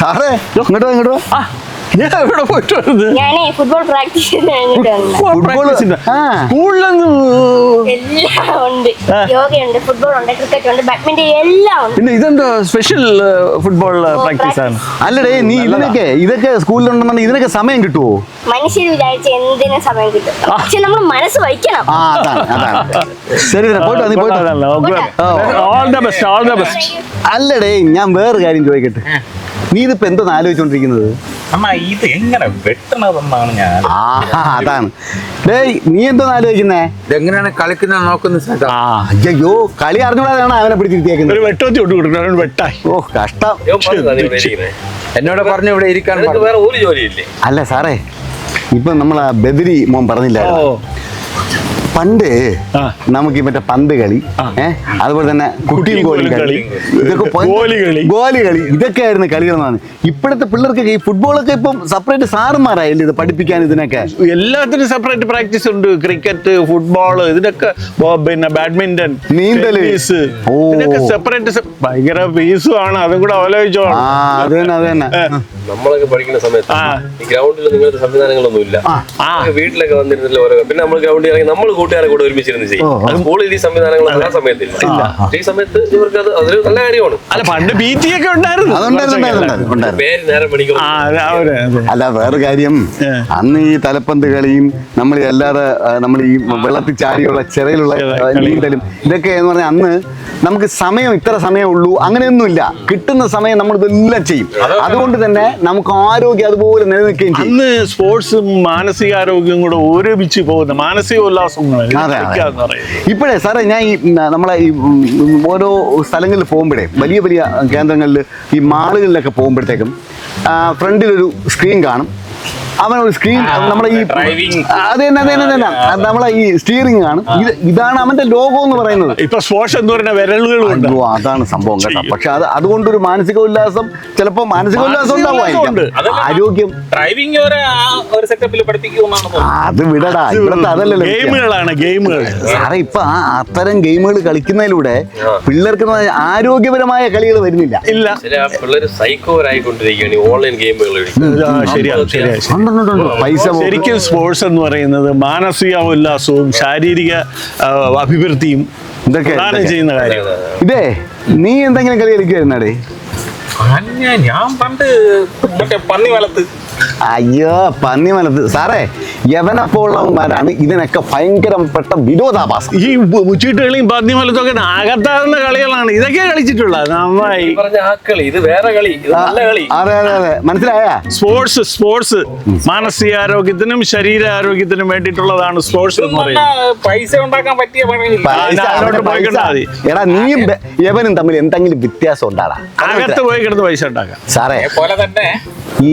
സാറേ ഇങ്ങോട്ടോ ഞാൻ എവിടെ പോയിട്ട് വരുന്നത്? ഞാനേ ഫുട്ബോൾ പ്രാക്ടീസ് സ്കൂളിലൊന്നും എല്ലാം ഉണ്ട്. യോഗയുണ്ട്, ഫുട്ബോൾ ഉണ്ട്, ക്രിക്കറ്റ് ഉണ്ട്, ബാഡ്മിന്റൺ എല്ലാം ഉണ്ട്. പിന്നെ ഇതെന്താ സ്പെഷ്യൽ ഫുട്ബോൾ പ്രാക്ടീസ് ആണ്? അല്ലടേ നീ ഇതൊക്കെ സ്കൂളിലുണ്ടെന്നുണ്ടെങ്കിൽ ഇതിനൊക്കെ സമയം കിട്ടുമോ? മനുഷ്യർ വിചാരിച്ച എന്തിനും സമയം കിട്ടും, പക്ഷെ നമ്മൾ മനസ്സ് വയ്ക്കണം. അതാണ് ശരി all the best, all the best. അല്ലടേ ഞാൻ വേറെ കാര്യം ചോദിക്കട്ടെ, നീ ഇതിപ്പോ എന്തോന്ന് ആലോചിച്ചോണ്ടിരിക്കുന്നത്? ഇത് എങ്ങനെ വെട്ടണതെന്നാണ് ഞാൻ. അതാണ് ഡേയ് നീ എന്തോന്ന് ആലോചിക്കുന്നേ? ഇതെങ്ങനെയാണ് കളിക്കുന്നത് നോക്കുന്ന. അയ്യോ കളി അറിഞ്ഞൂടാതാണ് അവനെ പിടിച്ചിരുത്തിയേക്കുന്നത്. ഒരു വെട്ടത്തി വിട്ടു കൊടുക്കണം, വെട്ടായി. ഓ കഷ്ടം. എന്നോട് പറഞ്ഞു ഇവിടെ ഇരിക്കാൻ. വേറെ ഒരു ജോലിയില്ലേ? അല്ല സാറേ, ഇപ്പൊ നമ്മളാ ബദരി മോൻ പറഞ്ഞില്ല, പണ്ട് നമുക്ക് മറ്റേ പന്ത് കളി, അതുപോലെ തന്നെ കുട്ടിയും കോലും കളി, ഇതൊക്കെ ഗോലി കളി, ഇതൊക്കെ ആയിരുന്നു കളികളെന്നാണ്. ഇപ്പോഴത്തെ പിള്ളേർക്കൊക്കെ ഈ ഫുട്ബോളൊക്കെ ഇപ്പം സെപ്പറേറ്റ് സാറുമാരായല്ലേ ഇത് പഠിപ്പിക്കാൻ. ഇതിനൊക്കെ എല്ലാത്തിനും സെപ്പറേറ്റ് പ്രാക്ടീസ് ഉണ്ട്. ക്രിക്കറ്റ്, ഫുട്ബോൾ, ഇതിനൊക്കെ പിന്നെ ബാഡ്മിന്റൺ, നീന്തല്, ഇതൊക്കെ സെപ്പറേറ്റ്. ഭയങ്കര ഫീസും ആണ്, അതും കൂടെ ആലോചിച്ചോളാം. അത് തന്നെ നമ്മളൊക്കെ പഠിക്കുന്ന സമയത്ത് ഈ ഗ്രൗണ്ടിൽ നിങ്ങളുടെ സംവിധാനങ്ങളൊന്നും ഇല്ല. വീട്ടിലൊക്കെ വന്നിരുന്നില്ല ഓരോ. പിന്നെ നമ്മൾ ഗ്രൗണ്ടിൽ ഇറങ്ങി നമ്മൾ കൂട്ടുകാരെ കൂടെ ഒരുമിച്ചിരുന്ന് ചെയ്യും. സ്കൂളിൽ ഈ സംവിധാനങ്ങൾ ആ സമയത്തില്ല. ഈ സമയത്ത് ഇവർക്ക് അതൊരു നല്ല കാര്യമാണ്. അല്ല പണ്ട് PT ഒക്കെ ഉണ്ടായിരുന്നു. പേര് നേരം പഠിക്കും. അല്ല വേറെ കാര്യം, അന്ന് ഈ തലപ്പന്ത് കളിയും നമ്മൾ അല്ലാതെ നമ്മൾ ഈ വെള്ളത്തിൽ ചാടിയുള്ള ചെറിയുള്ള നീന്തലും ഇതൊക്കെ എന്ന് പറഞ്ഞാൽ അന്ന് നമുക്ക് സമയം ഇത്ര സമയമേ ഉള്ളൂ, അങ്ങനെയൊന്നുമില്ല. കിട്ടുന്ന സമയം നമ്മൾ ഇതെല്ലാം ചെയ്യും. അതുകൊണ്ട് തന്നെ നമുക്ക് ആരോഗ്യം അതുപോലെ നിലനിൽക്കുകയും ചെയ്യും. അന്ന് സ്പോർട്സും മാനസികാരോഗ്യവും കൂടെ ഒരുമിച്ച് പോകുന്ന മാനസിക ഉല്ലാസം. ഇപ്പോഴേ സാറേ ഞാൻ ഈ നമ്മളെ ഈ ഓരോ സ്ഥലങ്ങളിൽ പോകുമ്പോഴേ, വലിയ വലിയ കേന്ദ്രങ്ങളിൽ ഈ മാളുകളിലൊക്കെ പോകുമ്പോഴത്തേക്കും ഫ്രണ്ടിലൊരു സ്ക്രീൻ കാണും. അവൻ ഒരു സ്ക്രീൻ നമ്മളെ ഈ അത് തന്നെ നമ്മളെ ഈ സ്റ്റിയറിംഗ് കാണും. ഇതാണ് അവന്റെ ലോഗോ എന്ന് പറയുന്നത്. ഇപ്പൊ സ്പോർട്സ് എന്ന് പറയുന്ന വിരലുകളുണ്ട്. അതാണ് സംഭവം കേട്ടോ. പക്ഷെ അതുകൊണ്ടൊരു മാനസിക ഉല്ലാസം, ചിലപ്പോ മാനസിക ഉല്ലാസം ഉണ്ടാവുമായിരിക്കും. ആരോഗ്യം ഡ്രൈവിംഗ് ഒരു സെറ്റപ്പിൽ അത് വിടടാ, ഇവിടുത്തെ അതല്ലല്ലോ ഗെയിമുകളാണ്. ഗെയിമുകൾ സാറേ ഇപ്പൊ അത്തരം ഗെയിമുകൾ കളിക്കുന്നതിലൂടെ പിള്ളേർക്ക് ആരോഗ്യപരമായ കളികൾ വരുന്നില്ല. ഇല്ല, പിള്ളേർ സൈക്കോരായിക്കൊണ്ടിരിക്കുകയാണ് ഓൺലൈൻ ഗെയിമുകൾ. ശരിയാണ്. ശരിക്കും സ്പോർട്സ് എന്ന് പറയുന്നത് മാനസിക ഉല്ലാസവും ശാരീരിക അഭിവൃദ്ധിയും ഇതൊക്കെ ചെയ്യുന്ന കാര്യം. ഇതേ നീ എന്തെങ്കിലും കളി കളിക്കുവായിരുന്നേ? ഞാൻ പണ്ട് മറ്റേ പന്നി വളർത്ത്. അയ്യോ പന്നി മലത്ത് സാറേ, യവനെപ്പോലുള്ളവന്മാരാണ് ഇതിനൊക്കെ ഭയങ്കരപ്പെട്ട വിരോധാഭാസം. ഈ ചീട്ടുകളിയും പന്നി മലത്തൊക്കെ അകത്താകുന്ന കളികളാണ്. ഇതൊക്കെ കളിച്ചിട്ടുള്ളത് നന്നായി. ഇത് വേറെ കളി, നല്ല കളി. അതെ മനസ്സിലായ? സ്പോർട്സ് മാനസികാരോഗ്യത്തിനും ശരീരാരോഗ്യത്തിനും വേണ്ടിയിട്ടുള്ളതാണ് സ്പോർട്സ് എന്ന് പറയുന്നത്. പൈസ ഉണ്ടാക്കാൻ പറ്റിയ എടാ നീയും യവനും തമ്മിൽ എന്തെങ്കിലും വ്യത്യാസം ഉണ്ടാടാ? അകത്ത് പോയി കിടന്ന് പൈസ ഉണ്ടാക്കാം. സാറേ പോലെ തന്നെ ഈ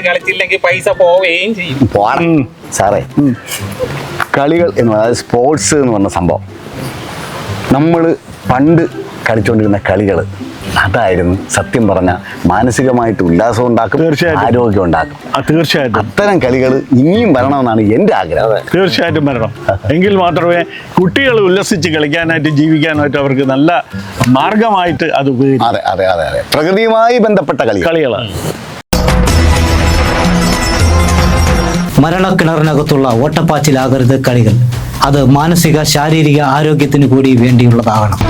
കളിച്ചില്ലെങ്കിൽ പൈസ പോവുകയും ചെയ്യും. സാറേ കളികൾ എന്ന് പറഞ്ഞാൽ സ്പോർട്സ് എന്ന് പറഞ്ഞ സംഭവം നമ്മൾ പണ്ട് കളിച്ചുകൊണ്ടിരുന്ന കളികൾ അതായിരുന്നു സത്യം പറഞ്ഞ മാനസികമായിട്ട് ഉല്ലാസം ഉണ്ടാക്കും, ആരോഗ്യം ഉണ്ടാക്കും. തീർച്ചയായിട്ടും അത്തരം കളികൾ ഇനിയും വരണമെന്നാണ് എൻ്റെ ആഗ്രഹം. തീർച്ചയായിട്ടും വരണം. എങ്കിൽ മാത്രമേ കുട്ടികൾ ഉല്ലസിച്ച് കളിക്കാനായിട്ട് ജീവിക്കാനായിട്ട് അവർക്ക് നല്ല മാർഗമായിട്ട് അത് ഉപയോഗിക്കും. അതെ പ്രകൃതിയുമായി ബന്ധപ്പെട്ട കളികളാണ്. മരണക്കിണറിനകത്തുള്ള ഓട്ടപ്പാച്ചിലാകരുത് കളികൾ. അത് മാനസിക ശാരീരിക ആരോഗ്യത്തിന് കൂടി വേണ്ടിയുള്ളതാകണം.